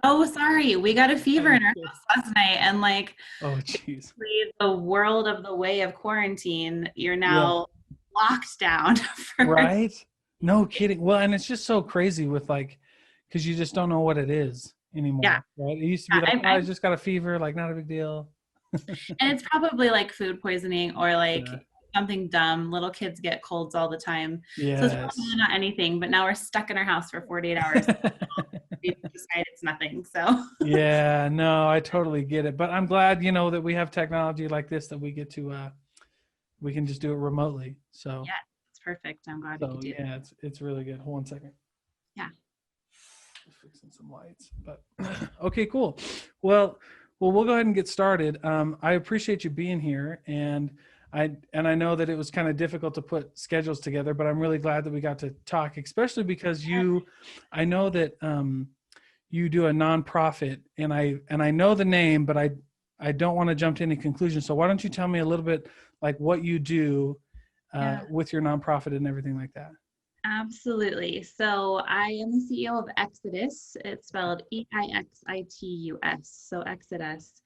Oh, sorry. We got a Yeah, fever you're in our good. house last night, and like Oh, jeez. basically the world of the way of quarantine, you're Yeah. now locked down for Right? No kidding. Well, and it's just so crazy with like, because you just don't know what it is yeah. anymore, right? It used to Yeah, be like, oh, I just got a fever, like not a big deal. and it's probably like food poisoning or Yeah. like something dumb. Little kids get colds all the time. So it's probably Yes. not anything, but now we're stuck in our house for 48 hours. We decide it's nothing. So Yeah, no, I totally get it. But I'm glad, that we have technology like this that we get to we can just do it remotely. So yeah, it's perfect. I'm glad we could so do that. yeah, it's really good. Hold 1 second. Yeah. Just fixing some lights. But okay, cool. Well, we'll go ahead and get started. I appreciate you being here, and I know that it was kind of difficult to put schedules together, but I'm really glad that we got to talk, especially because I know that you do a nonprofit, and I know the name, but I don't want to jump to any conclusions. So why don't you tell me a little bit like what you do Yeah. with your nonprofit and everything like that? Absolutely. So I am the CEO of Exodus. It's spelled Eixitus. So Exodus.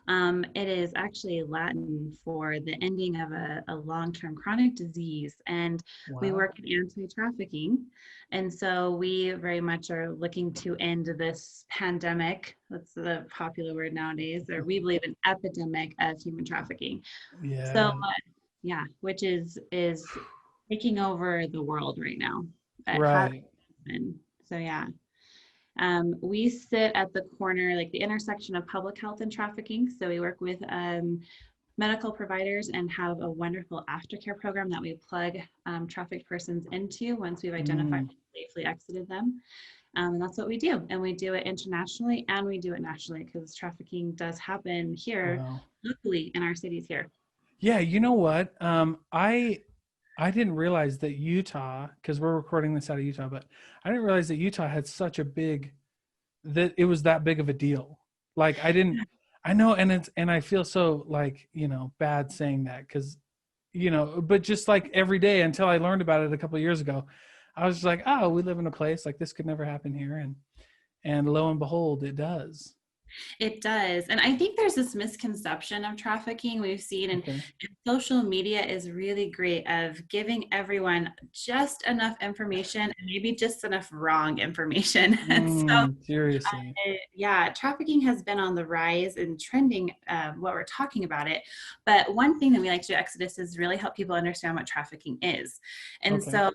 It is actually Latin for the ending of a long-term chronic disease. And we Wow. work in anti-trafficking. And so we very much are looking to end this pandemic. That's the popular word nowadays, or we believe an epidemic of human trafficking. So Yeah. yeah, which is taking over the world right now. It has Right. been. So yeah. We sit at the corner, like the intersection of public health and trafficking. So we work with medical providers and have a wonderful aftercare program that we plug trafficked persons into once we've identified Mm, and safely exited them. And that's what we do. And we do it internationally and we do it nationally because trafficking does happen here, wow. locally in our cities here. Yeah, you know what? I didn't realize that Utah, because we're recording this out of Utah, but I didn't realize that Utah had such a big that it was that big of a deal. Like I know, and I feel so like, bad saying that because, but just like every day until I learned about it a couple of years ago, I was just like, oh, we live in a place like this could never happen here. And lo and behold, it does. It does. And I think there's this misconception of trafficking we've seen, Okay. and social media is really great of giving everyone just enough information and maybe just enough wrong information. And so, Seriously. yeah, trafficking has been on the rise and trending what we're talking about it. But one thing that we like to do at Exodus is really help people understand what trafficking is. And Okay. so,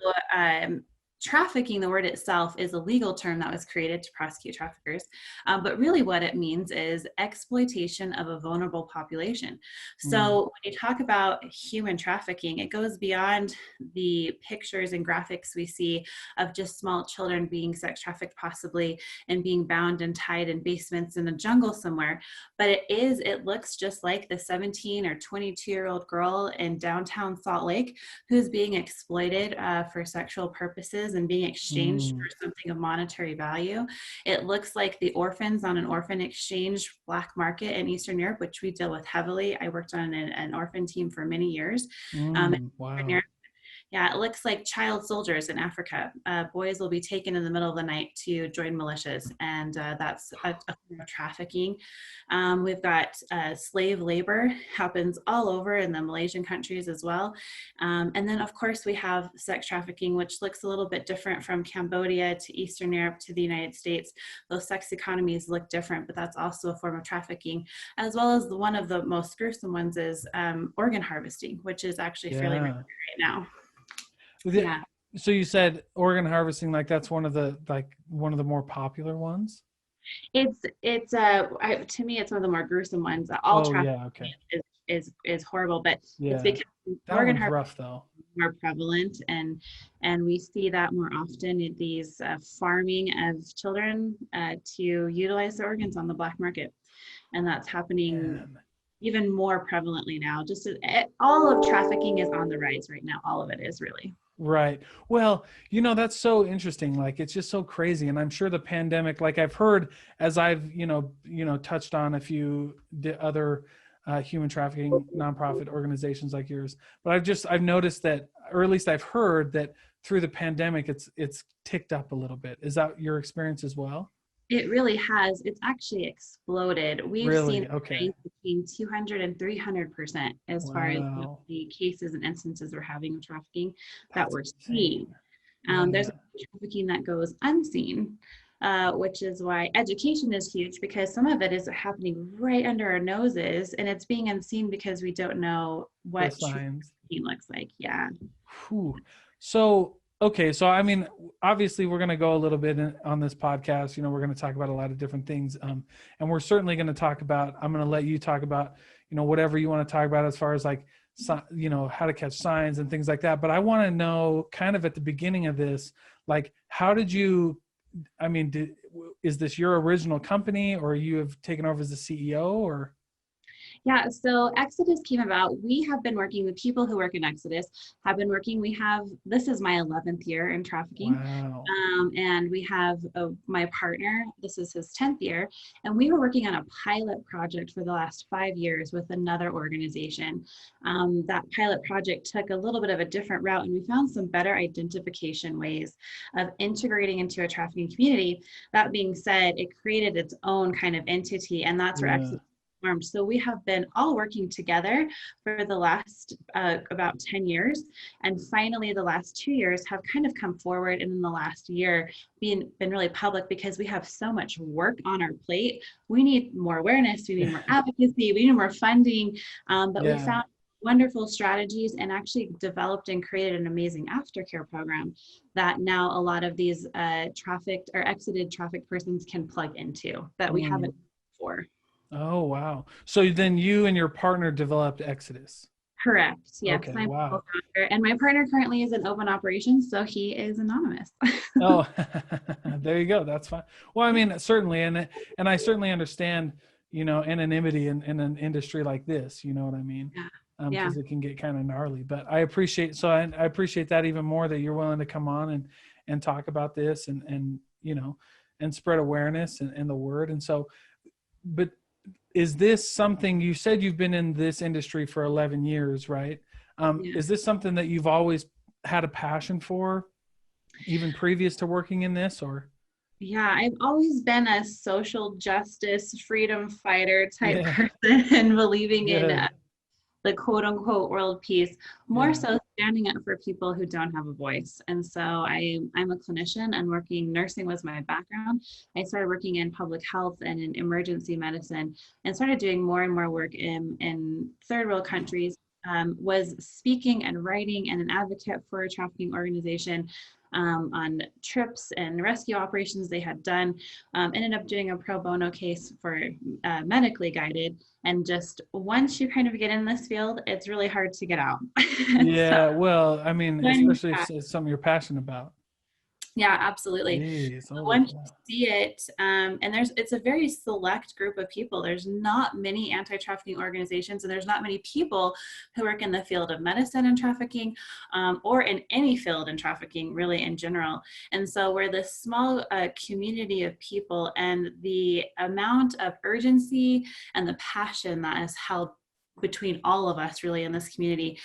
trafficking, the word itself, is a legal term that was created to prosecute traffickers. But really, what it means is exploitation of a vulnerable population. Mm, So, when you talk about human trafficking, it goes beyond the pictures and graphics we see of just small children being sex trafficked, possibly, and being bound and tied in basements in a jungle somewhere. But it looks just like the 17 or 22-year-old girl in downtown Salt Lake who's being exploited for sexual purposes and being exchanged mm. for something of monetary value. It looks like the orphans on an orphan exchange black market in Eastern Europe, which we deal with heavily. I worked on an orphan team for many years. In Wow. Europe. Yeah, it looks like child soldiers in Africa. Boys will be taken in the middle of the night to join militias, and that's a form of trafficking. We've got slave labor happens all over in the Malaysian countries as well. And then, of course, we have sex trafficking, which looks a little bit different from Cambodia to Eastern Europe to the United States. Those sex economies look different, but that's also a form of trafficking, as well as one of the most gruesome ones is organ harvesting, which is actually fairly rare Yeah. right now. The- Yeah, So you said organ harvesting, like that's one of the more popular ones? to me it's one of the more gruesome ones. All Oh trafficking yeah, okay. is horrible, but it's Yeah. because That organ one's harvesting rough though. is more prevalent, and we see that more often in these farming of children to utilize their organs on the black market, and that's happening Man. even more prevalently now. All of trafficking is on the rise right now. All of it is really. Right. Well, that's so interesting. Like it's just so crazy. And I'm sure the pandemic, like I've heard as I've, touched on a few other human trafficking nonprofit organizations like yours, but I've noticed that, or at least I've heard that through the pandemic, it's ticked up a little bit. Is that your experience as well? It really has. It's actually exploded. We've seen Really? a Okay. rise between 200 and 300% as far as Wow. the cases and instances we're having of trafficking that That's we're seeing. insane. Yeah. There's trafficking that goes unseen, which is why education is huge, because some of it is happening right under our noses and it's being unseen because we don't know The what true signs. trafficking looks like. Yeah. Whew. So, okay. So, I mean, obviously, we're going to go a little bit on this podcast. We're going to talk about a lot of different things. And we're certainly going to talk about, I'm going to let you talk about, whatever you want to talk about as far as like, how to catch signs and things like that. But I want to know kind of at the beginning of this, like, how did you, I mean, is this your original company or you have taken over as the CEO or? Yeah, so Exodus came about. We have been working with people who work in Exodus, have been working. This is my 11th year in trafficking. Wow. And we have my partner, this is his 10th year. And we were working on a pilot project for the last 5 years with another organization. That pilot project took a little bit of a different route, and we found some better identification ways of integrating into a trafficking community. That being said, it created its own kind of entity, and that's where Yeah. Exodus formed. So we have been all working together for the last about 10 years. And finally, the last 2 years have kind of come forward. And in the last year, been really public because we have so much work on our plate. We need more awareness. We need more advocacy. We need more funding. But we Yeah. found wonderful strategies and actually developed and created an amazing aftercare program that now a lot of these trafficked or exited trafficked persons can plug into that we Mm. haven't before. Oh, wow. So then you and your partner developed Exodus. Correct. Yes, Okay, I'm a wow. co-founder, and my partner currently is in open operations, so he is anonymous. Oh, there you go. That's fine. Well, I mean, certainly, and I certainly understand, anonymity in an industry like this. You know what I mean? Yeah. Yeah. Because it can get kind of gnarly. But I appreciate I appreciate that even more that you're willing to come on and talk about this and spread awareness and the word. And so, but is this something you said you've been in this industry for 11 years, right? Yeah. Is this something that you've always had a passion for, even previous to working in this, or? Yeah, I've always been a social justice, freedom fighter type Yeah, person, believing in good. the quote unquote world peace, more Yeah. so standing up for people who don't have a voice. And so I'm a clinician and nursing was my background. I started working in public health and in emergency medicine and started doing more and more work in third world countries. Was speaking and writing and an advocate for a trafficking organization on trips and rescue operations they had done. Ended up doing a pro bono case for medically guided. And just once you kind of get in this field, it's really hard to get out. So Yeah. Well, I mean, when, especially if it's something you're passionate about. yeah, absolutely. Jeez. Holy Once you cow. see it, and it's a very select group of people. There's not many anti-trafficking organizations, and there's not many people who work in the field of medicine and trafficking, or in any field in trafficking, really in general. And so we're this small community of people, and the amount of urgency and the passion that is held between all of us really in this community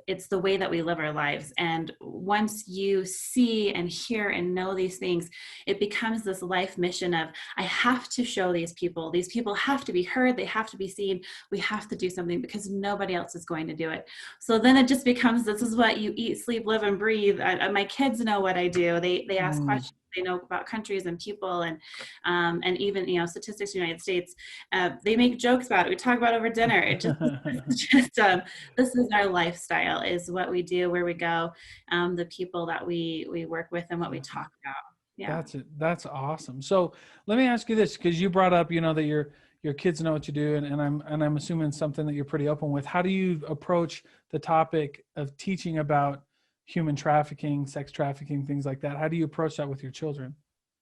it's the way that we live our lives. And once you see and hear and know these things, it becomes this life mission of I have to show these people have to be heard, they have to be seen, we have to do something because nobody else is going to do it. So then it just becomes, this is what you eat, sleep, live, and breathe. My kids know what I do. They ask Mm. questions, they know about countries and people, and even statistics in the United States. They make jokes about it. We talk about it over dinner. It just just this is our lifestyle, is what we do, where we go, the people that we work with, and what we talk about. Yeah. That's it. That's awesome. So let me ask you this, because you brought up, that your kids know what you do, and I'm assuming something that you're pretty open with. How do you approach the topic of teaching about human trafficking, sex trafficking, things like that? How do you approach that with your children?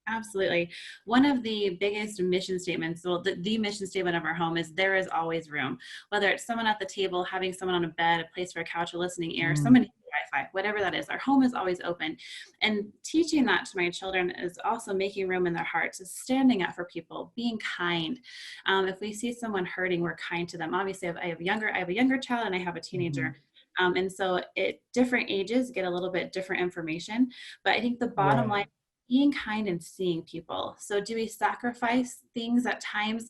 Absolutely. One of the biggest mission statements, well, the mission statement of our home is there is always room. Whether it's someone at the table, having someone on a bed, a place for a couch, a listening ear, Mm. someone Wi-Fi, whatever that is, our home is always open. And teaching that to my children is also making room in their hearts, is standing up for people, being kind. If we see someone hurting, we're kind to them. Obviously, I have a younger child and I have a Hmm. teenager. And so at different ages get a little bit different information. But I think the bottom line Right. being kind and seeing people. So do we sacrifice things at times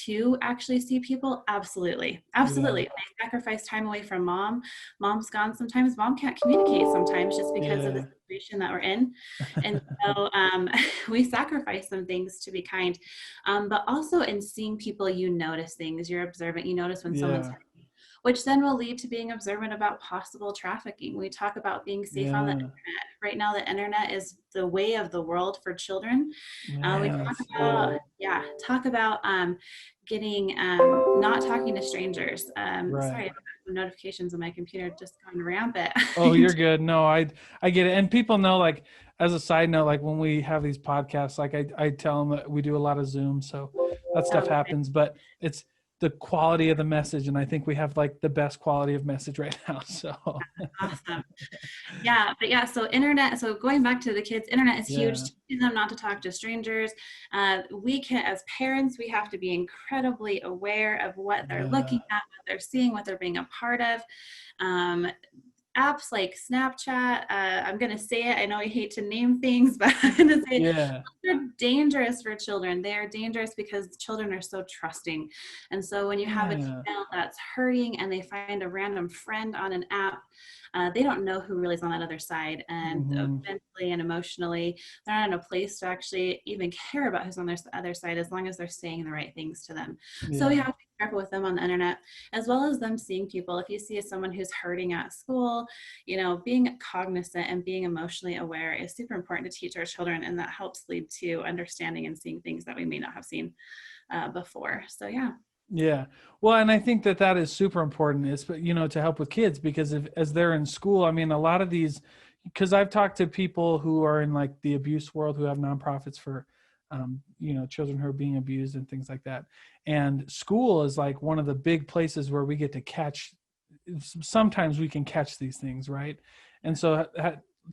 to actually see people? Absolutely. Yeah. Absolutely. I sacrifice time away from mom. Mom's gone sometimes. Mom can't communicate sometimes just because of the Yeah. situation that we're in. And so we sacrifice some things to be kind. But also in seeing people, you notice things, you're observant, you notice when someone's Yeah. hurting, which then will lead to being observant about possible trafficking. We talk about being safe on the Yeah. internet. Right now, the internet is the way of the world for children. We Man, talk that's about, yeah. yeah, talk about getting, not talking to strangers. Right. Sorry, I've got some notifications on my computer just gone rampant. Oh, you're good. No, I get it. And people know, like, as a side note, like when we have these podcasts, like I tell them that we do a lot of Zoom, so that stuff Okay, happens, but it's the quality of the message. And I think we have like the best quality of message right now. So awesome. Yeah, but yeah, so internet, so going back to the kids, internet is huge, yeah. teaching them not to talk to strangers. We can, as parents, we have to be incredibly aware of what they're Yeah. looking at, what they're seeing, what they're being a part of. Um, Apps like Snapchat, I'm going to say it, I know I hate to name things, but I'm going to say it. Yeah. They're dangerous for children. They are dangerous because children are so trusting. And so when you have a Yeah. child that's hurting and they find a random friend on an app, they don't know who really is on that other side. And Hmm. mentally and emotionally, they're not in a place to actually even care about who's on their other side as long as they're saying the right things to them. So we Yeah. have to be careful with them on the internet, as well as them seeing people. If you see someone who's hurting at school, being cognizant and being emotionally aware is super important to teach our children, and that helps lead to understanding and seeing things that we may not have seen before. So yeah. Yeah. Well, and I think that that is super important is, to help with kids, because if, as they're in school, I mean, a lot of these, because I've talked to people who are in like the abuse world who have nonprofits for, children who are being abused and things like that. And school is like one of the big places where we get to catch, sometimes we can catch these things, right? And so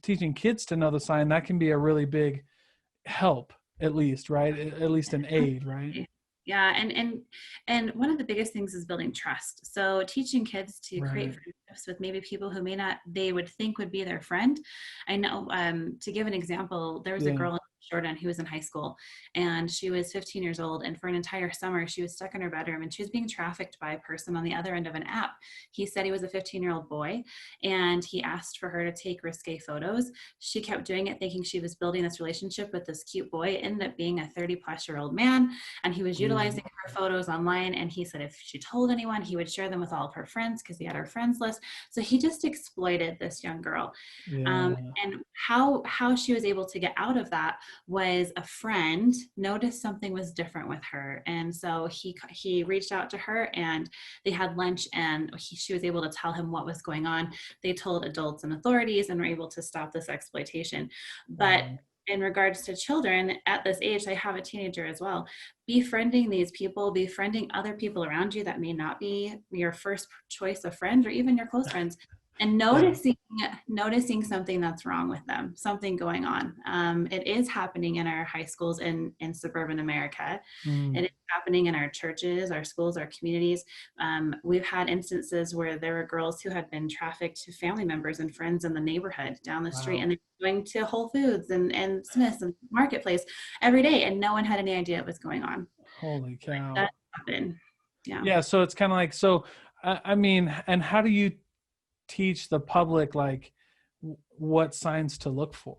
teaching kids to know the sign, that can be a really big help, at least, right? At least an aid, right? Yeah, and one of the biggest things is building trust. So teaching kids to create Right. friendships with maybe people who may not, they would think would be their friend. I know, to give an example, there was a Yeah. girl in Jordan who was in high school, and she was 15 years old, and for an entire summer she was stuck in her bedroom, and she was being trafficked by a person on the other end of an app. He said he was a 15-year-old boy, and he asked for her to take risque photos. She kept doing it thinking she was building this relationship with this cute boy. It ended up being a 30-plus-year-old man, and he was Crazy. utilizing her photos online. And he said if she told anyone, he would share them with all of her friends because he had her friends list. So he just exploited this young girl. Yeah. And how she was able to get out of that was a friend noticed something was different with her, and so he reached out to her, and they had lunch, and she was able to tell him what was going on. They told adults and authorities and were able to stop this exploitation. But Wow. in regards to children at this age, I have a teenager as well. Befriending these people, befriending other people around you that may not be your first choice of friend or even your close friends, and Yeah. noticing something that's wrong with them, something going on. It is happening in our high schools in suburban America. Mm. It is happening in our churches, our schools, our communities. We've had instances where there were girls who had been trafficked to family members and friends in the neighborhood down the street, Wow. and they were going to Whole Foods and Smith's and Marketplace every day, and no one had any idea what was going on. Holy cow. That happened. Yeah. Yeah. So it's kind of like, so, I mean, and how do you teach the public, like, what signs to look for?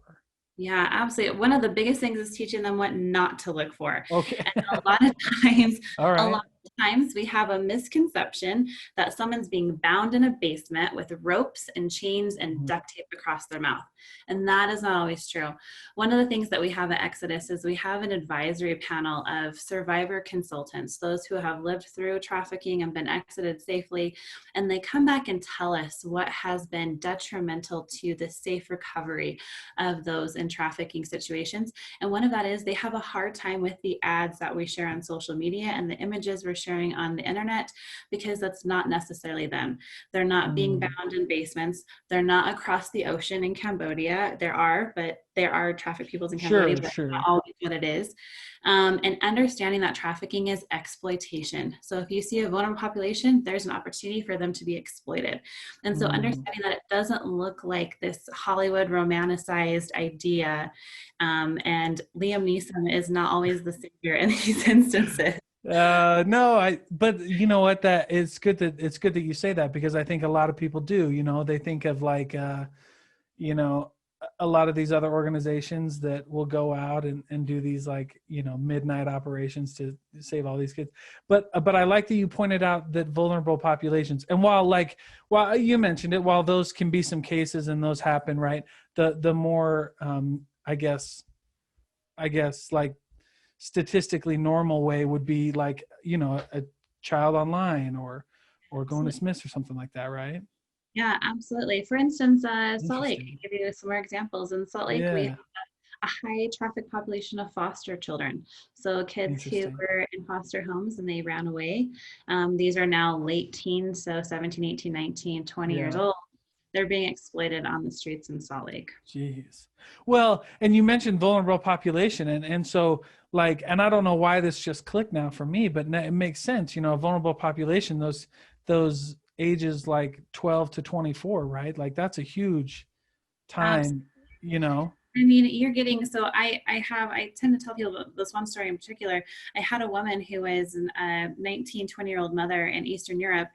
Yeah, absolutely. One of the biggest things is teaching them what not to look for. Okay. And a lot of times, All a right. lot of times we have a misconception that someone's being bound in a basement with ropes and chains and Mhm. duct tape across their mouth. And that is not always true. One of the things that we have at Exodus is we have an advisory panel of survivor consultants, those who have lived through trafficking and been exited safely. And they come back and tell us what has been detrimental to the safe recovery of those in trafficking situations. And one of that is they have a hard time with the ads that we share on social media and the images we're sharing on the internet, because that's not necessarily them. They're not being bound in basements. They're not across the ocean in Cambodia. But there are trafficked peoples in Cambodia, Sure, but that's not sure. always what it is. And understanding that trafficking is exploitation. So if you see a vulnerable population, there's an opportunity for them to be exploited. And so understanding that it doesn't look like this Hollywood romanticized idea, and Liam Neeson is not always the savior in these instances. No, but you know what, that it's good that you say that, because I think a lot of people do, they think of like, you know, a lot of these other organizations that will go out and do these like, midnight operations to save all these kids. But I like that you pointed out that vulnerable populations, and while you mentioned it, while those can be some cases and those happen, right? The more, I guess like statistically normal way would be like, a child online or going to Smith's or something like that, right? Yeah, absolutely. For instance, Salt Lake, Interesting. I'll give you some more examples. In Salt Lake, we have Yeah. a high traffic population of foster children. So kids who Interesting. were in foster homes and they ran away. These are now late teens, so 17, 18, 19, 20 years Yeah. old. They're being exploited on the streets in Salt Lake. Jeez. Well, and you mentioned vulnerable population, and so like, and I don't know why this just clicked now for me, but it makes sense. A vulnerable population, those ages like 12 to 24, right? Like that's a huge Absolutely. time, you know. I mean, you're getting, so I tend to tell people about this one story in particular. I had a woman who was a 19, 20-year-old mother in Eastern Europe.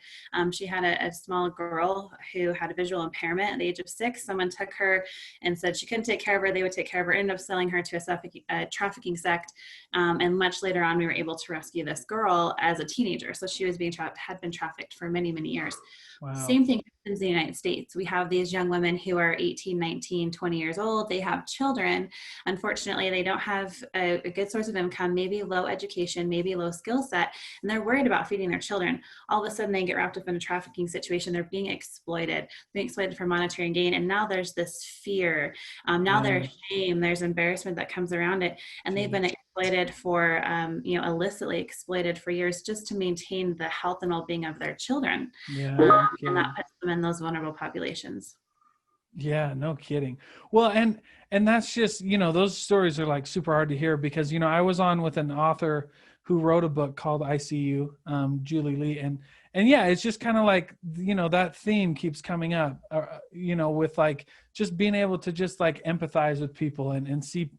She had a small girl who had a visual impairment at the age of 6. Someone took her and said she couldn't take care of her. They would take care of her, ended up selling her to a trafficking sect. And much later on, we were able to rescue this girl as a teenager. So she was had been trafficked for many, many years. Wow. Same thing happens in the United States. We have these young women who are 18, 19, 20 years old. They have children. Unfortunately, they don't have a good source of income, maybe low education, maybe low skill set, and they're worried about feeding their children. All of a sudden, they get wrapped up in a trafficking situation. They're being exploited for monetary gain. And now there's this fear. Now Yeah. there's shame, there's embarrassment that comes around it. And they've been Jeez. exploited for, illicitly exploited for years just to maintain the health and well-being of their children. Yeah, no And that kidding. puts them in those vulnerable populations. Yeah, no kidding. Well, and that's just, those stories are like super hard to hear, because, I was on with an author who wrote a book called ICU, Julie Lee, and yeah, it's just kind of like, that theme keeps coming up, with like just being able to just like empathize with people and see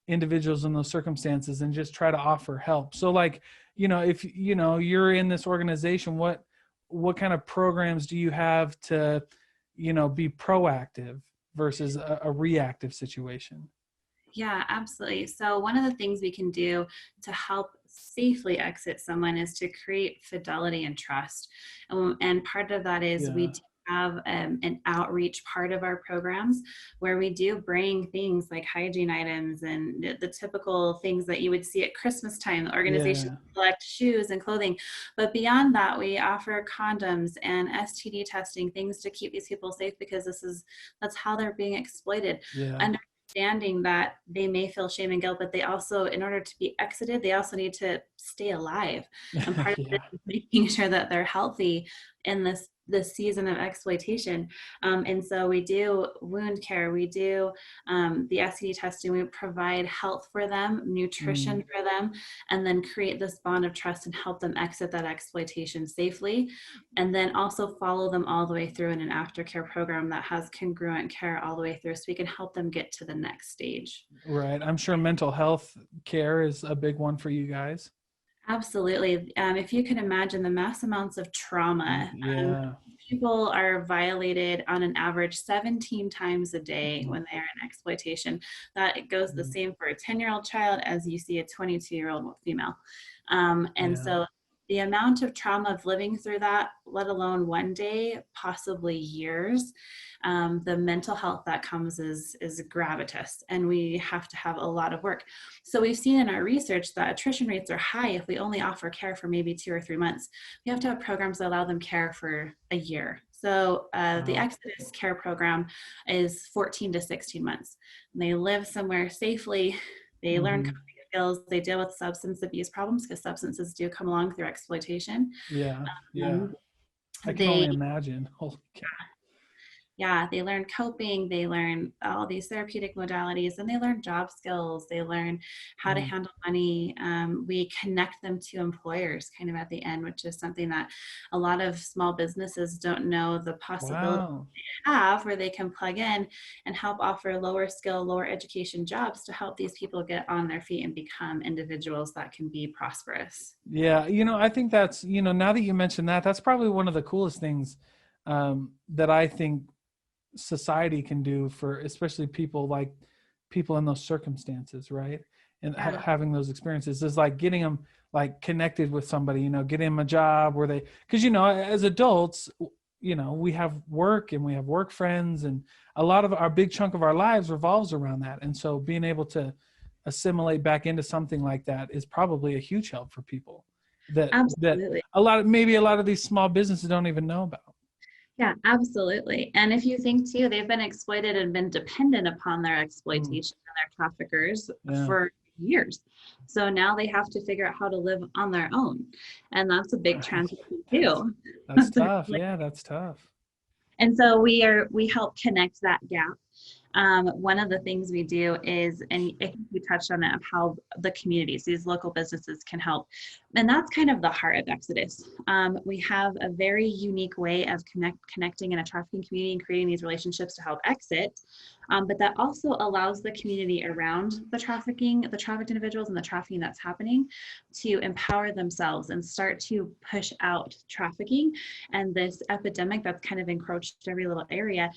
individuals in those circumstances and just try to offer help. So like, if you're in this organization, what kind of programs do you have to be proactive versus a reactive situation? Yeah, absolutely. So one of the things we can do to help safely exit someone is to create fidelity and trust. And part of that is we Yeah. do have an outreach part of our programs where we do bring things like hygiene items and the typical things that you would see at Christmas time. The organization Yeah. select shoes and clothing. But beyond that, we offer condoms and STD testing, things to keep these people safe, because that's how they're being exploited. Yeah. Understanding that they may feel shame and guilt, but they also, in order to be exited, they also need to stay alive. And part of it Yeah. is making sure that they're healthy in this season of exploitation. And so we do wound care, we do the STD testing, we provide health for them, nutrition Mm. for them, and then create this bond of trust and help them exit that exploitation safely. And then also follow them all the way through in an aftercare program that has congruent care all the way through, so we can help them get to the next stage. Right. I'm sure mental health care is a big one for you guys. Absolutely. If you can imagine the mass amounts of trauma, Yeah. people are violated on an average 17 times a day Mm. when they are in exploitation. That it goes the Mm. same for a 10-year-old child as you see a 22-year-old female. And Yeah. so the amount of trauma of living through that, let alone one day, possibly years, the mental health that comes is gravitas, and we have to have a lot of work. So we've seen in our research that attrition rates are high if we only offer care for maybe 2 or 3 months. We have to have programs that allow them care for a year. So the Wow. Exodus Care program is 14 to 16 months. And they live somewhere safely. They learn Hmm. coping skills. They deal with substance abuse problems because substances do come along through exploitation. Yeah. Yeah. Um, I can only they imagine. Holy cow. Yeah, they learn coping, they learn all these therapeutic modalities, and they learn job skills, they learn how to Mm. handle money. We connect them to employers kind of at the end, which is something that a lot of small businesses don't know the possibility Wow. they have, where they can plug in and help offer lower skill, lower education jobs to help these people get on their feet and become individuals that can be prosperous. Yeah. I think that's, now that you mentioned that, that's probably one of the coolest things that I think society can do for especially people in those circumstances, right? And Yeah, having those experiences is like getting them like connected with somebody, getting them a job where they, because as adults, we have work and we have work friends, and a lot of our big chunk of our lives revolves around that. And so being able to assimilate back into something like that is probably a huge help for people that absolutely. maybe a lot of these small businesses don't even know about. Yeah, absolutely. And if you think too, they've been exploited and been dependent upon their Mm, exploitation and their traffickers yeah. for years. So now they have to figure out how to live on their own. And that's a big Right. transition That's too. that's tough. Yeah, that's tough. And so we help connect that gap. One of the things we do is, and I think we touched on it, of how the communities, these local businesses can help. And that's kind of the heart of Exodus. We have a very unique way of connecting in a trafficking community and creating these relationships to help exit. But that also allows the community around the trafficked individuals and the trafficking that's happening to empower themselves and start to push out trafficking and this epidemic that's kind of encroached every little area.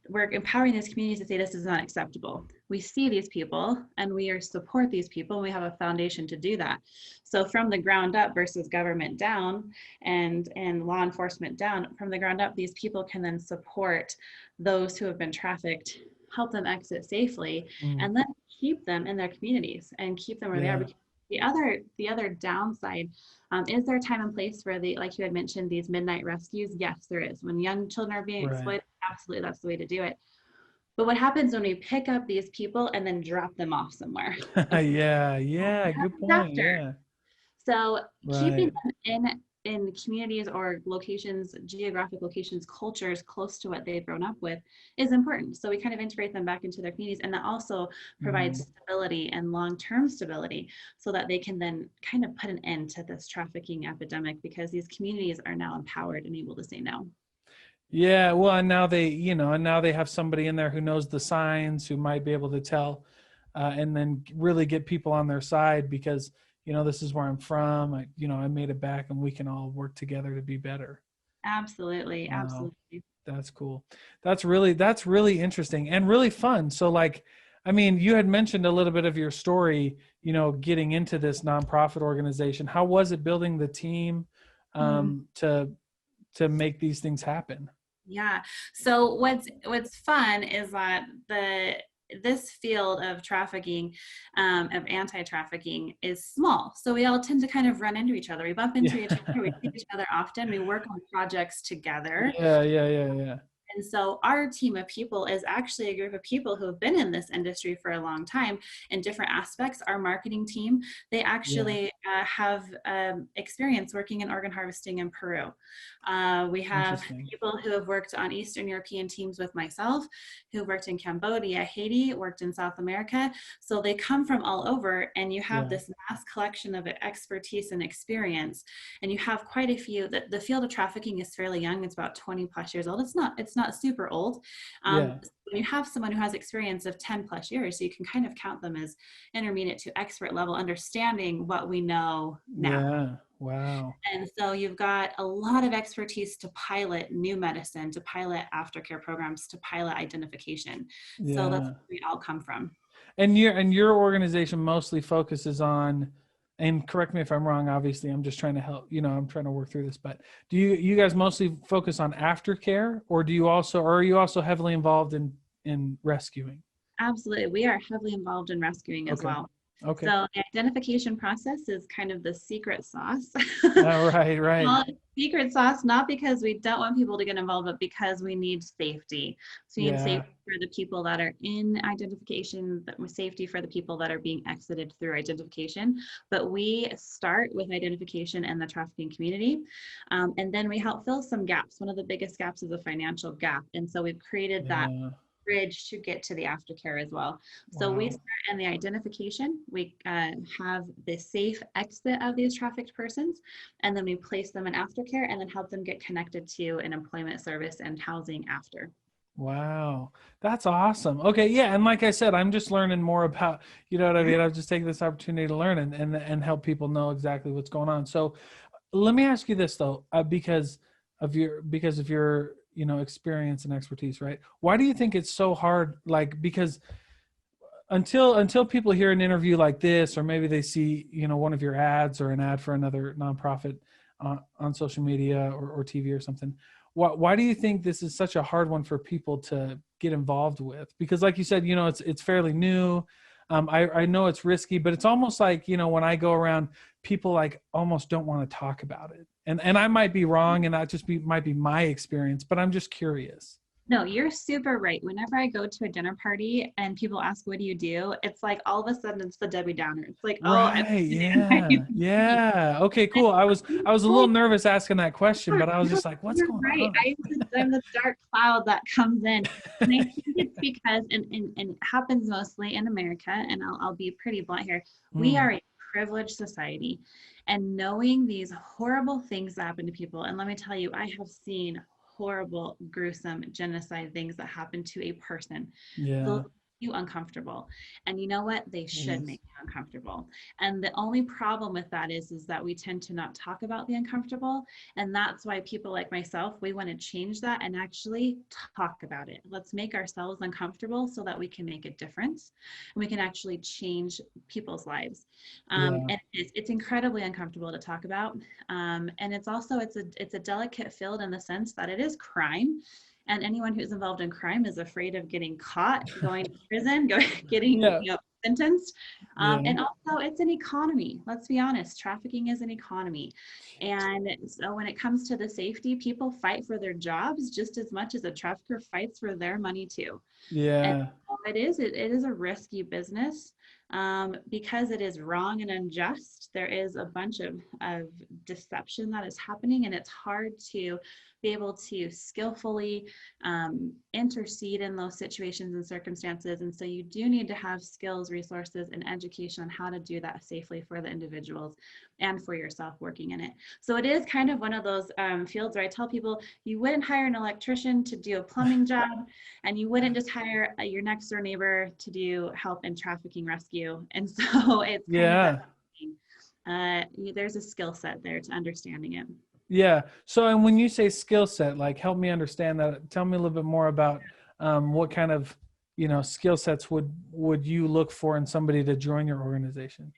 We're empowering these communities to say this is not acceptable. We see these people and we support these people, and we have a foundation to do that. So from the ground up versus government down and law enforcement down, from the ground up, these people can then support those who have been trafficked, help them exit safely, Mm, and then keep them in their communities and keep them where they are. yeah. Because the other downside, is there a time and place for like you had mentioned, these midnight rescues? Yes, there is. When young children are being Right. exploited, absolutely, that's the way to do it. But what happens when we pick up these people and then drop them off somewhere? Yeah. Yeah. Good point. After. Yeah. So keeping Right. them in communities or locations, geographic locations, cultures close to what they've grown up with is important. So we kind of integrate them back into their communities, and that also Mm, provides stability and long-term stability so that they can then kind of put an end to this trafficking epidemic, because these communities are now empowered and able to say no. yeah. Well, and now they have somebody in there who knows the signs, who might be able to tell, and then really get people on their side because, this is where I'm from. I made it back, and we can all work together to be better. Absolutely, Wow. absolutely. That's cool. That's really interesting and really fun. So like, I mean, you had mentioned a little bit of your story, getting into this nonprofit organization. How was it building the team Mm. to make these things happen? Yeah. So what's fun is that this field of trafficking, of anti-trafficking, is small. So we all tend to kind of run into each other. We bump into Yeah. each other. We see each other often. We work on projects together. Yeah, yeah, yeah, yeah. And so our team of people is actually a group of people who have been in this industry for a long time in different aspects. Our marketing team, they Yeah. actually have experience working in organ harvesting in Peru. We have Interesting. people who have worked on Eastern European teams with myself, who worked in Cambodia, Haiti, worked in South America. So they come from all over, and you have Yeah. this mass collection of expertise and experience. And you have quite a few. The field of trafficking is fairly young. It's about 20 plus years old. It's not super old. Yeah. When you have someone who has experience of 10 plus years, so you can kind of count them as intermediate to expert level, understanding what we know now. Yeah. Wow. And so you've got a lot of expertise to pilot new medicine, to pilot aftercare programs, to pilot identification. So that's Yeah. where we all come from. And your organization mostly focuses on, and correct me if I'm wrong, obviously I'm just trying to help, I'm trying to work through this, but do you guys mostly focus on aftercare, or are you also heavily involved in rescuing? Absolutely. We are heavily involved in rescuing as Okay. well. Okay. So the identification process is kind of the secret sauce. Right, right. Well, secret sauce, not because we don't want people to get involved, but because we need safety. So we need Yeah. safety for the people that are in identification, safety for the people that are being exited through identification. But we start with identification and the trafficking community. And then we help fill some gaps. One of the biggest gaps is a financial gap. And so we've created that Yeah. bridge to get to the aftercare as well. So we Wow. start in the identification. We have the safe exit of these trafficked persons, and then we place them in aftercare and then help them get connected to an employment service and housing after. Wow. That's awesome. Okay. Yeah. And like I said, I'm just learning more about, you know what I Yeah. mean? I've just taken this opportunity to learn and help people know exactly what's going on. So let me ask you this though, because of your, you know, experience and expertise, right? Why do you think it's so hard? Like, because until people hear an interview like this, or maybe they see, you know, one of your ads or an ad for another nonprofit on social media or TV or something, why do you think this is such a hard one for people to get involved with? Because like you said, you know, it's fairly new. I know it's risky, but it's almost like, you know, when I go around, people like almost don't want to talk about it. And I might be wrong, and that just might be my experience, but I'm just curious. No, you're super right. Whenever I go to a dinner party and people ask, what do you do? It's like all of a sudden it's the Debbie Downer. It's like, oh, I'm Right. Yeah. Yeah. Okay, cool. I was a little nervous asking that question, but I was just like, what's You're going right. on? I'm the dark cloud that comes in. And I think it's because, and it happens mostly in America, and I'll be pretty blunt here. We Mm, are a privileged society. And knowing these horrible things that happen to people, and let me tell you, I have seen horrible, gruesome genocide things that happen to a person. Those yeah. make you uncomfortable. And you know what? They should Yes. make you uncomfortable. And the only problem with that is that we tend to not talk about the uncomfortable. And that's why people like myself, we want to change that and actually talk about it. Let's make ourselves uncomfortable so that we can make a difference and we can actually change people's lives. Yeah. And it's incredibly uncomfortable to talk about. And it's also, it's a delicate field in the sense that it is crime. And anyone who's involved in crime is afraid of getting caught, going to prison, getting, Yeah. sentenced. Yeah. And also, it's an economy. Let's be honest, trafficking is an economy. And so when it comes to the safety, people fight for their jobs just as much as a trafficker fights for their money too. And Yeah. it is a risky business because it is wrong and unjust. There is a bunch of deception that is happening, and it's hard to be able to skillfully intercede in those situations and circumstances. And so you do need to have skills, resources, and education on how to do that safely for the individuals and for yourself working in it. So it is kind of one of those fields where I tell people you wouldn't hire an electrician to do a plumbing job, and you wouldn't just hire your next door neighbor to do help in trafficking rescue. And so it's kind of that Yeah. thing. There's a skill set there to understanding it. Yeah. So, and when you say skill set, like help me understand that. Tell me a little bit more about what kind of, you know, skill sets would you look for in somebody to join your organization?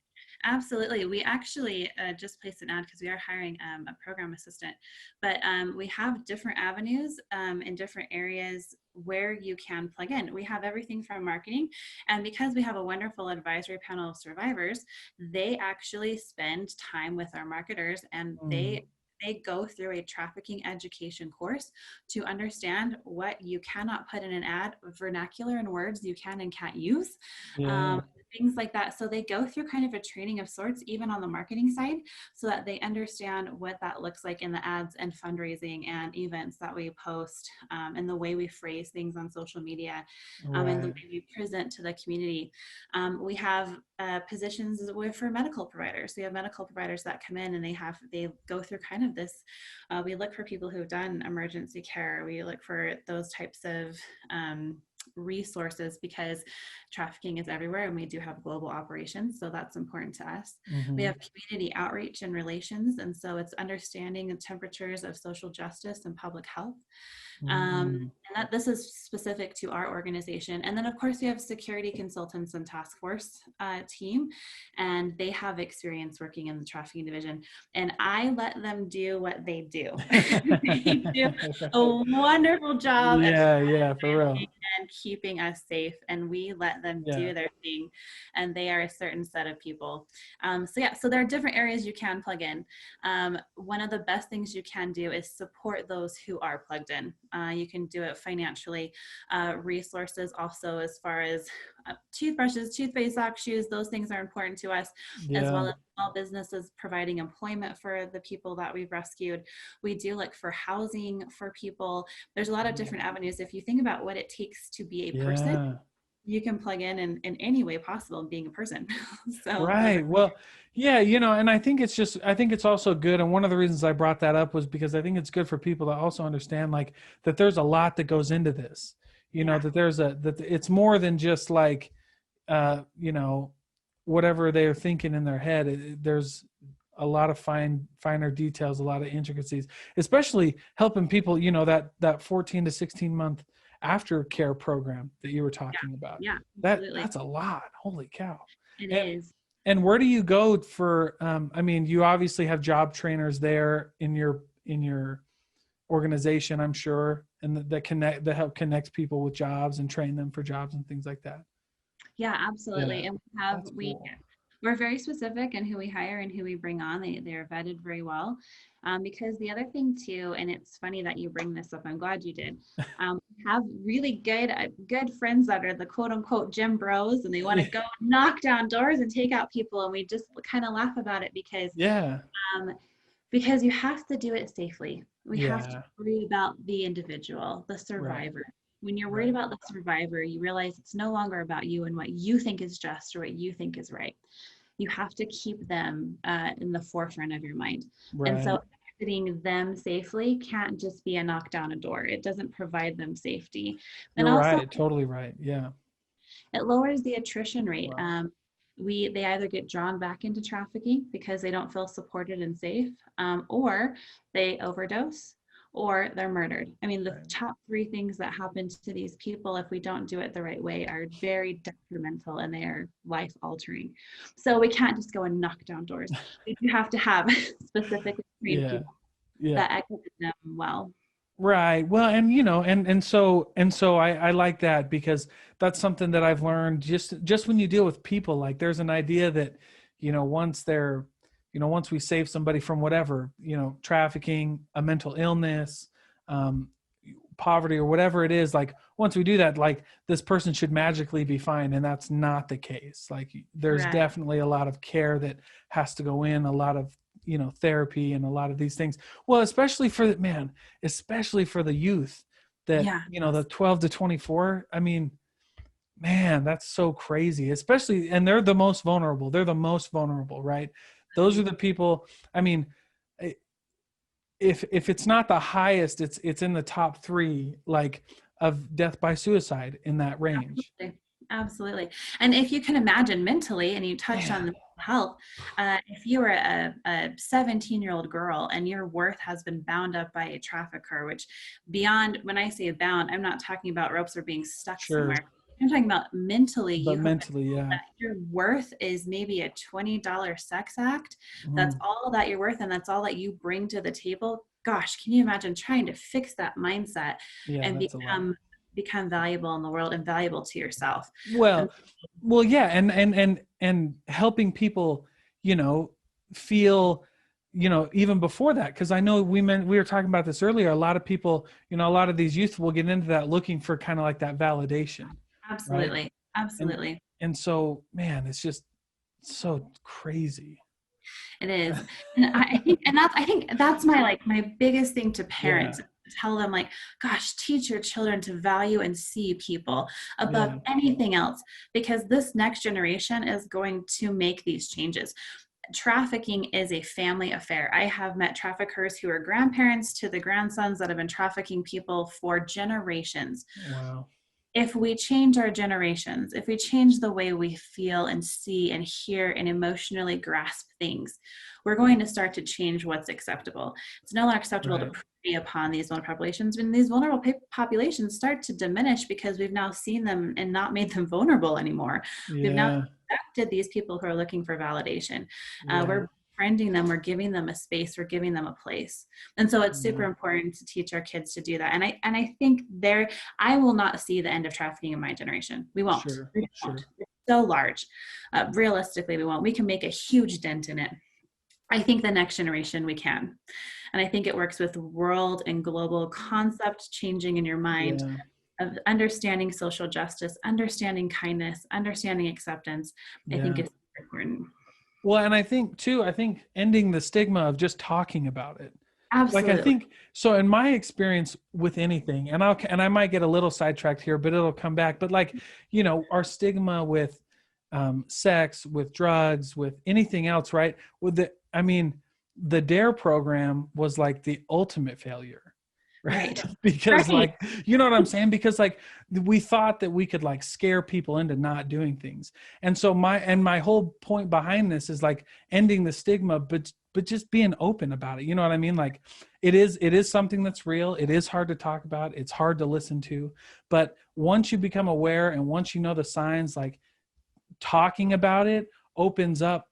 Absolutely. We actually just placed an ad because we are hiring a program assistant, but we have different avenues in different areas where you can plug in. We have everything from marketing, and because we have a wonderful advisory panel of survivors, they actually spend time with our marketers, and Mm, they go through a trafficking education course to understand what you cannot put in an ad, vernacular and words you can and can't use, yeah. um, things like that. So they go through kind of a training of sorts, even on the marketing side, so that they understand what that looks like in the ads and fundraising and events that we post, and the way we phrase things on social media, and the Right. way we present to the community. We have positions for medical providers. We have medical providers that come in and they go through kind of this. We look for people who've done emergency care. We look for those types of resources because trafficking is everywhere and we do have global operations, so that's important to us. We Mm-hmm. have community outreach and relations, and so it's understanding the temperatures of social justice and public health. Mm, And that this is specific to our organization. And then of course we have security consultants and task force team, and they have experience working in the trafficking division. And I let them do what they do. They do a wonderful job of yeah. Yeah. For real. and keeping us safe, and we let them Yeah. do their thing, and they are a certain set of people. So there are different areas you can plug in. One of the best things you can do is support those who are plugged in. You can do it financially. Resources also, as far as toothbrushes, toothpaste, socks, shoes, those things are important to us, as Yeah. well as small businesses providing employment for the people that we've rescued. We do look for housing for people. There's a lot of different avenues. If you think about what it takes to be a person, Yeah. you can plug in any way possible being a person. So those are, Right. Well, yeah, and I think I think it's also good. And one of the reasons I brought that up was because I think it's good for people to also understand like that there's a lot that goes into this, yeah, that it's more than just like, uh, you know, whatever they're thinking in their head. There's a lot of finer details, a lot of intricacies, especially helping people, that 14 to 16 month aftercare program that you were talking about. yeah, absolutely. That's a lot. Holy cow. It And is. and where do you go for? I mean, you obviously have job trainers there in your organization, I'm sure, and that help connect people with jobs and train them for jobs and things like that. Yeah, Yeah, absolutely. And that's cool. we're very specific in who we hire and who we bring on. They're vetted very well. Because the other thing too, and it's funny that you bring this up, I'm glad you did. Have really good friends that are the quote unquote gym bros, and they want to go knock down doors and take out people, and we just kind of laugh about it Yeah, um, because you have to do it safely. We have to yeah, worry about the individual, the right, survivor. When you're worried right, about the survivor, you realize it's no longer about you and what you think is just or what you think is right. You have to keep them in the forefront of your mind. And right. so exiting them safely can't just be a knock down a door. It doesn't provide them safety. And You're also, right, totally right. Yeah. it lowers the attrition rate. Wow. They either get drawn back into trafficking because they don't feel supported and safe, or they overdose, or they're murdered. I mean, the Right. top three things that happen to these people if we don't do it the right way are very detrimental, and they are life altering. So we can't just go and knock down doors. We do have to have specifically trained Yeah. people Yeah. that exit them well. Right. Well, and and so I like that because that's something that I've learned just when you deal with people, like there's an idea that, once we save somebody from whatever, trafficking, a mental illness, um, poverty or whatever it is, like once we do that, like this person should magically be fine. And that's not the case. Like there's Correct. definitely a lot of care that has to go in, a lot of, therapy and a lot of these things. Well, especially for the youth that, Yeah. the 12 to 24. I mean, man, that's so crazy, especially, and they're the most vulnerable. They're the most vulnerable, right? Those are the people. I mean, if it's not the highest, it's in the top three, like of death by suicide in that range. Absolutely. Absolutely. And if you can imagine mentally, and you touched on Man, the mental health, if you were a 17-year-old girl and your worth has been bound up by a trafficker, which beyond, when I say bound, I'm not talking about ropes or being stuck sure, somewhere. I'm talking about mentally, but you have been mentally, told yeah. that your worth is maybe a $20 sex act. That's Mm, all that you're worth, and that's all that you bring to the table. Gosh, can you imagine trying to fix that mindset yeah, and that's a lot. become valuable in the world and valuable to yourself? And Well, well, yeah, and helping people, you know, feel, even before that, because I know we were talking about this earlier. A lot of people, a lot of these youth will get into that looking for kind of like that validation, right? absolutely, And absolutely, and so, man, it's just so crazy. it is. And I think that's my biggest thing to Yeah, parents. Tell them, like, gosh, teach your children to value and see people above yeah, anything else, because this next generation is going to make these changes. Trafficking is a family affair. I have met traffickers who are grandparents to the grandsons that have been trafficking people for generations. wow, If we change our generations, if we change the way we feel and see and hear and emotionally grasp things, we're going to start to change what's acceptable. It's no longer acceptable to right, prey upon these vulnerable populations. When these vulnerable populations start to diminish because we've now seen them and not made them vulnerable anymore, we've now yeah, accepted these people who are looking for validation. yeah, We're befriending them, we're giving them a space, we're giving them a place. And so it's super Yeah. important to teach our kids to do that. And I think I will not see the end of trafficking in my generation. We won't. Sure. We won't. Sure. It's so large. Realistically, we won't. We can make a huge dent in it. I think the next generation we can. And I think it works with world and global concept changing in your mind, Yeah. of understanding social justice, understanding kindness, understanding acceptance. I think Yeah. it's important. Well, and I think too, I think ending the stigma of just talking about it. Like, I Absolutely. think so in my experience with anything, and I might get a little sidetracked here, but it'll come back. But like, our stigma with sex, with drugs, with anything else, right? The DARE program was like the ultimate failure, right? Right. Because Right. like, you know what I'm saying? Because like we thought that we could like scare people into not doing things. And so my whole point behind this is like ending the stigma, but just being open about it. You know what I mean? Like it is something that's real. It is hard to talk about. It's hard to listen to. But once you become aware and once you know the signs, like talking about it opens up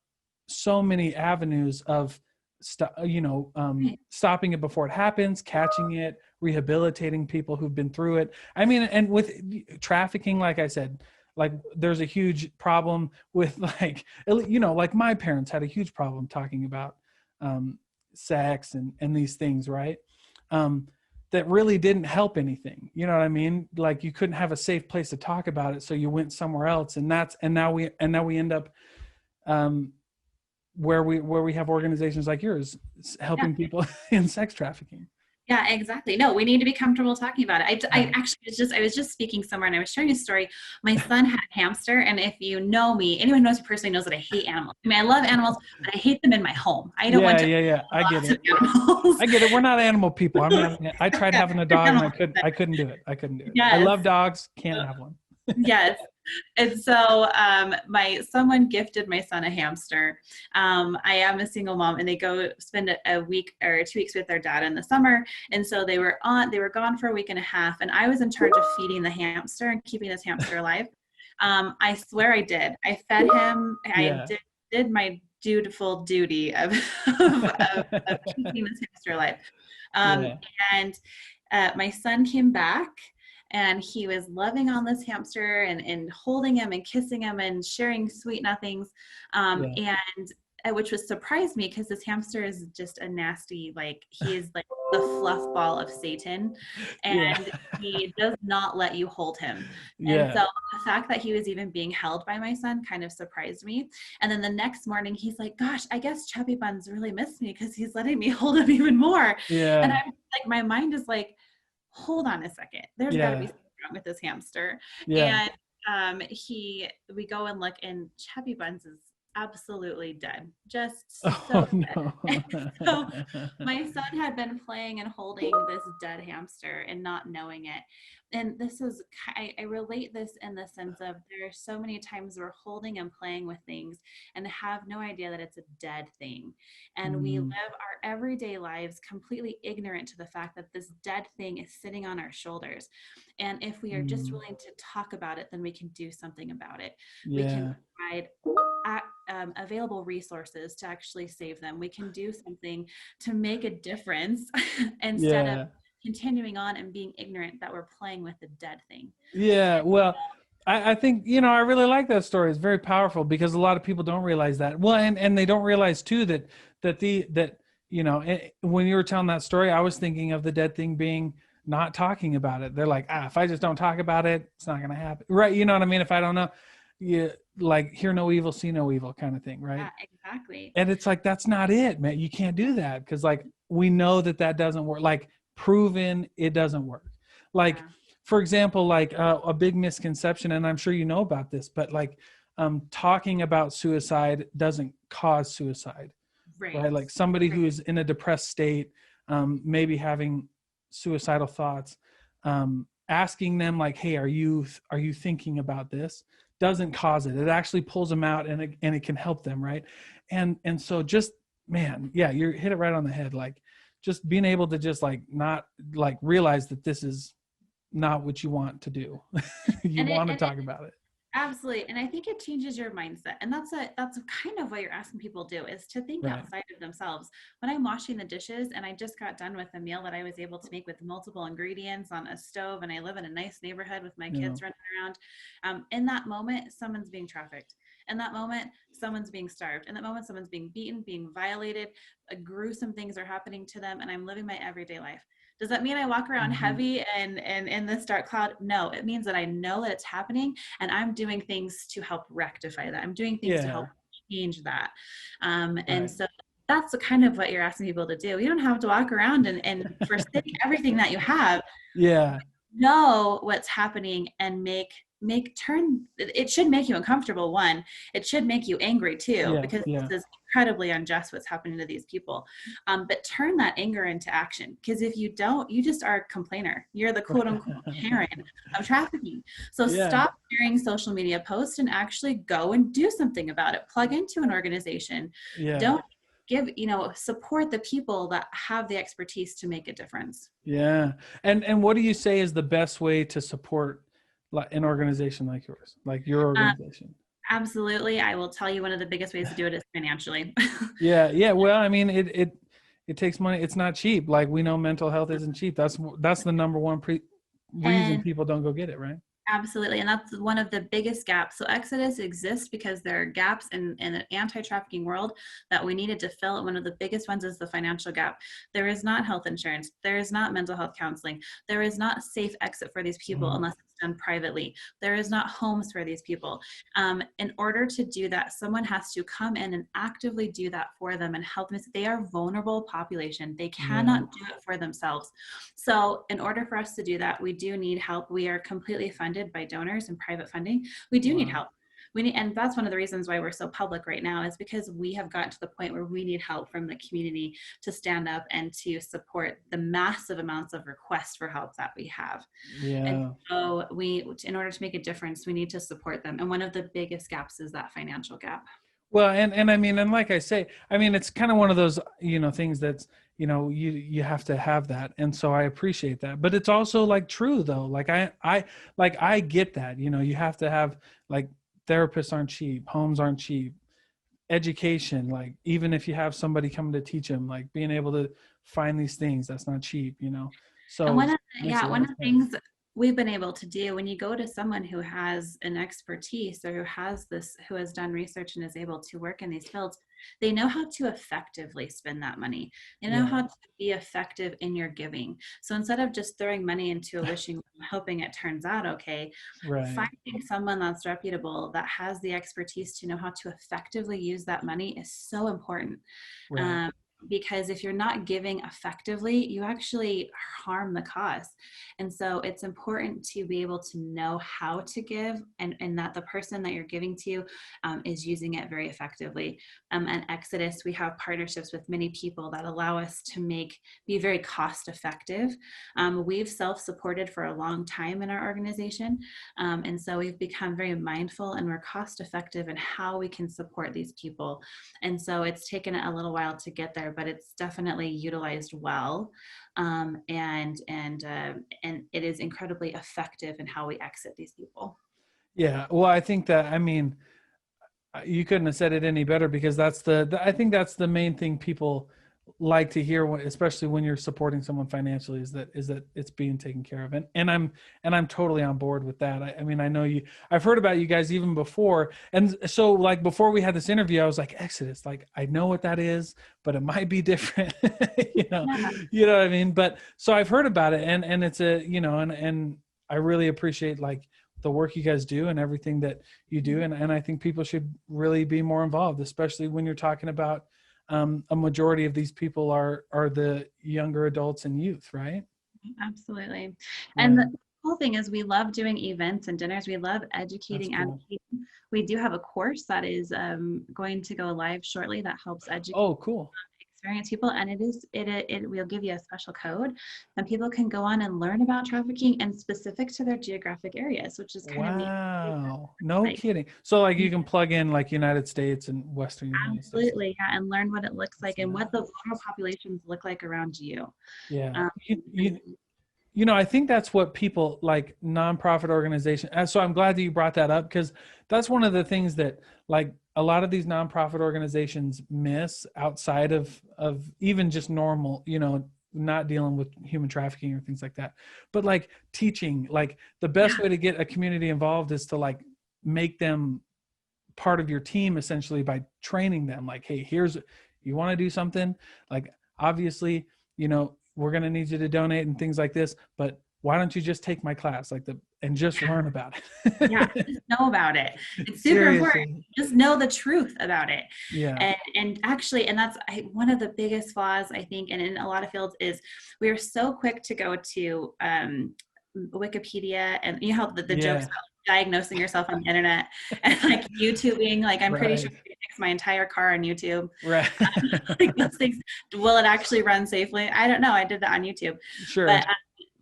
so many avenues of stopping it before it happens, catching it, rehabilitating people who've been through it. I mean, and with trafficking, like I said, like there's a huge problem with like my parents had a huge problem talking about sex and these things, right? That really didn't help anything. You know what I mean? Like you couldn't have a safe place to talk about it, so you went somewhere else, and now we end up where we have organizations like yours Yeah. helping people in sex trafficking. Yeah, exactly. No, we need to be comfortable talking about it. I Yeah. actually I was just speaking somewhere and I was sharing a story. My son had a hamster, and if you know me, anyone who knows me personally knows that I hate animals. I mean, I love animals, but I hate them in my home. I don't want to Yeah. I get lots of it. animals. I get it. We're not animal people. I'm not. I tried having a dog and I couldn't do it. I Yes. love dogs. Can't have one. Yes. And so someone gifted my son a hamster. I am a single mom, and they go spend a week or 2 weeks with their dad in the summer. And so they were gone for a week and a half, and I was in charge of feeding the hamster and keeping this hamster alive. I swear I did. I fed him. I Yeah. did my dutiful duty of keeping this hamster alive. Yeah. And my son came back, and he was loving on this hamster and holding him and kissing him and sharing sweet nothings. Yeah. And which was surprised me, because this hamster is just a nasty, like he is like the fluff ball of Satan, Yeah. and he does not let you hold him. And Yeah. so the fact that he was even being held by my son kind of surprised me. And then the next morning he's like, gosh, I guess Chubby Buns really missed me because he's letting me hold him even more. And Yeah. I'm like, my mind is like, hold on a second, there's got to be Yeah. something wrong with this hamster. Yeah. And we go and look, and Chubby Buns is absolutely dead, just Oh so no. dead. So my son had been playing and holding this dead hamster and not knowing it. And I relate this in the sense of, there are so many times we're holding and playing with things and have no idea that it's a dead thing. And we live Mm, our everyday lives completely ignorant to the fact that this dead thing is sitting on our shoulders. And if we are just mm, willing to talk about it, then we can do something about it. We can yeah. provide available resources to actually save them. We can do something to make a difference instead of Yeah. continuing on and being ignorant that we're playing with the dead thing. Yeah. Well, I think, I really like that story. It's very powerful because a lot of people don't realize that. Well, and they don't realize too when you were telling that story, I was thinking of the dead thing being not talking about it. They're like, if I just don't talk about it, it's not going to happen. Right. You know what I mean? If I don't know, you like hear no evil, see no evil kind of thing. Right. Yeah, exactly. And it's like, that's not it, man. You can't do that. Cause like, we know that doesn't work. Like proven it doesn't work. Like, Yeah. for example, like a big misconception, and I'm sure you know about this, but like talking about suicide doesn't cause suicide, right? Right. Like somebody who's in a depressed state, maybe having suicidal thoughts, asking them like, hey, are you thinking about this? Doesn't cause it. It actually pulls them out, and it can help them, right? And so just, man, yeah, you hit it right on the head. Like just being able to just like not like realize that this is not what you want to do. You want to talk about it. Absolutely. And I think it changes your mindset. And that's kind of what you're asking people to do, is to think Right. outside of themselves. When I'm washing the dishes and I just got done with a meal that I was able to make with multiple ingredients on a stove, and I live in a nice neighborhood with my Yeah. kids running around, in that moment, someone's being trafficked. In that moment, someone's being starved. In that moment, someone's being beaten, being violated. Gruesome things are happening to them, and I'm living my everyday life. Does that mean I walk around Hmm. heavy and in this dark cloud? No, it means that I know that it's happening, and I'm doing things to help rectify that. I'm doing things to Yeah. help change that. And Right. so that's the kind of what you're asking people to do. You don't have to walk around and forsake everything that you have. Yeah. Know what's happening and make turn it should make you uncomfortable. One, it should make you angry too, Yeah. because Yeah. this is incredibly unjust what's happening to these people. But turn that anger into action, because if you don't, you just are a complainer. You're the quote unquote Karen of trafficking. So Yeah. stop sharing social media posts and actually go and do something about it. Plug into an organization. Yeah. Don't support the people that have the expertise to make a difference. Yeah. And what do you say is the best way to support an organization like yours, like your Um, organization? Absolutely. I will tell you, one of the biggest ways to do it is financially. Yeah. Yeah. Well, I mean, it takes money. It's not cheap. Like we know mental health isn't cheap. That's the number one reason And people don't go get it. Right. absolutely. And that's one of the biggest gaps. So Exodus exists because there are gaps in an anti-trafficking world that we needed to fill. And one of the biggest ones is the financial gap. There is not health insurance. There is not mental health counseling. There is not safe exit for these people Mhm. unless it's done privately. There is not homes for these people. In order to do that, someone has to come in and actively do that for them and help them. They are vulnerable population. They Yeah. cannot do it for themselves. So in order for us to do that, we do need help. We are completely funded by donors and private funding. We do need Wow. help. We need, and that's one of the reasons why we're so public right now, is because we have gotten to the point where we need help from the community to stand up and to support the massive amounts of requests for help that we have. And Yeah. so in order to make a difference, we need to support them. And one of the biggest gaps is that financial gap. Well, and I mean, and like I say, I mean, it's kind of one of those, things that's, you have to have that. And so I appreciate that, but it's also like true though. Like I get that, you have to have, like, therapists aren't cheap, homes aren't cheap, education, like even if you have somebody coming to teach them, like being able to find these things, that's not cheap. And So it makes a one lot of of the sense. things we've been able to do, when you go to someone who has an expertise or who has done research and is able to work in these fields, they know how to effectively spend that money. They know Yeah. how to be effective in your giving. So instead of just throwing money into a wishing well, hoping it turns out okay, Right. finding someone that's reputable, that has the expertise to know how to effectively use that money, is so important. Right. Um, because if you're not giving effectively, you actually harm the cause. And so it's important to be able to know how to give, and that the person that you're giving to is using it very effectively. At Exodus, we have partnerships with many people that allow us to be very cost effective. We've self-supported for a long time in our organization. And so we've become very mindful, and we're cost effective in how we can support these people. And so it's taken a little while to get there, but it's definitely utilized well. And it is incredibly effective in how we exit these people. Yeah. Well, I think that, I mean, you couldn't have said it any better, because I think that's the main thing people like to hear, especially when you're supporting someone financially, is that it's being taken care of. And I'm totally on board with that. I mean, I know I've heard about you guys even before. And so, like, before we had this interview, I was like, Exodus, like, I know what that is, but it might be different. you know, Yeah. you know what I mean? But so I've heard about it, and it's and I really appreciate, like, the work you guys do and everything that you do. And I think people should really be more involved, especially when you're talking about a majority of these people are the younger adults and youth, right? Absolutely. And Yeah. the whole thing is, we love doing events and dinners. We love That's educating, cool. advocating. We do have a course that is going to go live shortly that helps educate, Oh, cool. experience people, and it will give you a special code, and people can go on and learn about trafficking and specific to their geographic areas, which is kind of neat. Wow. No Like, kidding. So, like, you can plug in, like, United States and Western United States. absolutely, yeah, and learn what it looks That's like and what the nuts. vulnerable populations look like around you. Yeah. Um, You, and you, I think that's what people like nonprofit organizations. And so I'm glad that you brought that up, because that's one of the things that like a lot of these nonprofit organizations miss outside of even just normal, not dealing with human trafficking or things like that. But like teaching, like the best Yeah. way to get a community involved is to like make them part of your team, essentially, by training them. Like, hey, you want to do something, like obviously, we're going to need you to donate and things like this, but why don't you just take my class, and just learn about Yeah, it. just know about it. It's super important. Seriously. Just know the truth about it. Yeah. And actually, and that's one of the biggest flaws, I think, and in a lot of fields, is we are so quick to go to Wikipedia, and you know how the jokes Yeah. about diagnosing yourself on the internet and like YouTubing. Like I'm pretty sure Right. I could fix my entire car on YouTube. Right. Like those things, will it actually run safely? I don't know. I did that on YouTube, Sure. but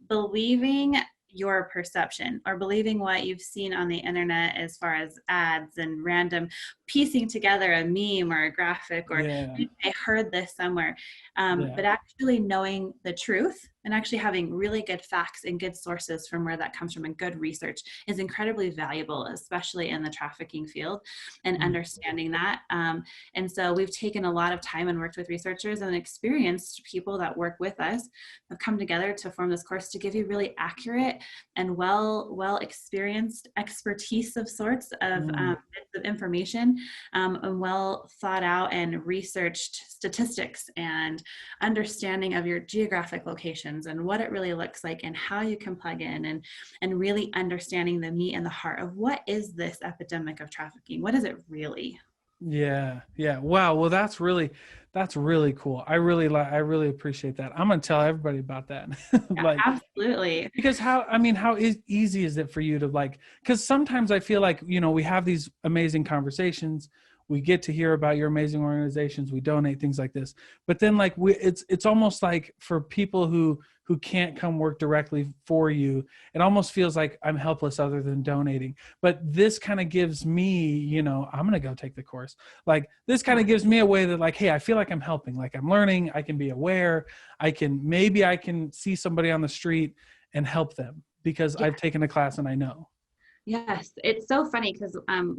believing your perception or believing what you've seen on the internet as far as ads and random piecing together a meme or a graphic, or Yeah. I heard this somewhere, Yeah. but actually knowing the truth and actually having really good facts and good sources from where that comes from and good research is incredibly valuable, especially in the trafficking field, and understanding that. And so we've taken a lot of time and worked with researchers and experienced people that work with us, have come together to form this course to give you really accurate and well experienced expertise of sorts of bits of information, and well thought out and researched statistics and understanding of your geographic locations and what it really looks like and how you can plug in, and really understanding the meat and the heart of what is this epidemic of trafficking? What is it really? Yeah. Yeah. Wow. Well, that's really cool. I really appreciate that. I'm going to tell everybody about that. Yeah, Like, absolutely. because easy is it for you to like, because sometimes I feel like, we have these amazing conversations, we get to hear about your amazing organizations, we donate, things like this, but then like it's almost like for people who can't come work directly for you, it almost feels like I'm helpless other than donating. But this kind of gives me, I'm going to go take the course. Like this kind of gives me a way that like, hey, I feel like I'm helping, like I'm learning, I can be aware, I can see somebody on the street and help them because I've taken a class and I know. Yes, it's so funny because a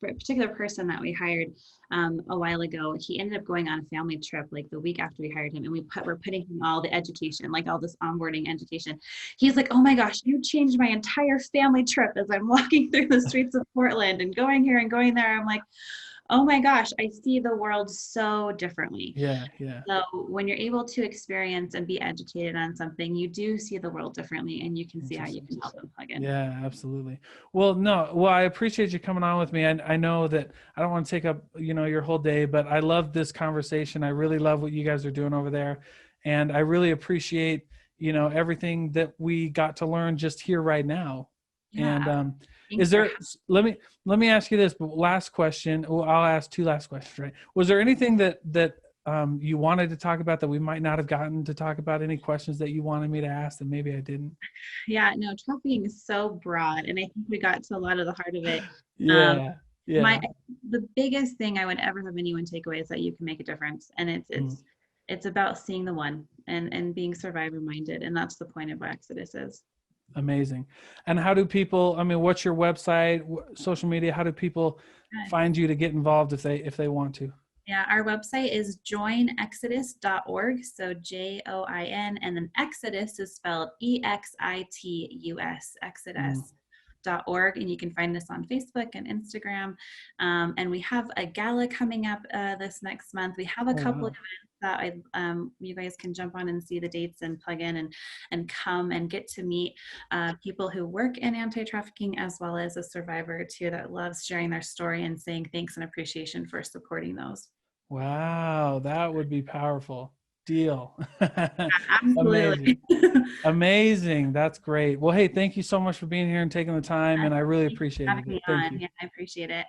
particular person that we hired a while ago, he ended up going on a family trip like the week after we hired him, and we're putting him all the education, like all this onboarding education. He's like, "Oh my gosh, you changed my entire family trip." As I'm walking through the streets of Portland and going here and going there, I'm like, oh my gosh, I see the world so differently. Yeah. Yeah. So when you're able to experience and be educated on something, you do see the world differently, and you can see how you can help them plug in. Yeah, absolutely. Well, no, well, I appreciate you coming on with me. I know that I don't want to take up, your whole day, but I love this conversation. I really love what you guys are doing over there. And I really appreciate, everything that we got to learn just here right now. Yeah. And is there, let me ask you this, but last question. Well, I'll ask two last questions, right? Was there anything that you wanted to talk about that we might not have gotten to talk about? Any questions that you wanted me to ask that maybe I didn't? Yeah, no, trafficking is so broad, and I think we got to a lot of the heart of it. Um, Yeah. Yeah. the biggest thing I would ever have anyone take away is that you can make a difference, and it's about seeing the one and being survivor minded, and that's the point of what Exodus is. Amazing. And how do people, what's your website, social media? How do people find you to get involved if they want to? Yeah, our website is joinexodus.org. So JOIN, and then Exodus is spelled EXITUS, Exodus.org. And you can find us on Facebook and Instagram. And we have a gala coming up this next month. We have a couple of events that you guys can jump on and see the dates and plug in and come and get to meet people who work in anti-trafficking, as well as a survivor too that loves sharing their story and saying thanks and appreciation for supporting those. Wow, that would be powerful. Deal. Absolutely. Amazing. Amazing. That's great. Well, hey, thank you so much for being here and taking the time, and I really appreciate it. Having me Thank on. you. Yeah, I appreciate it.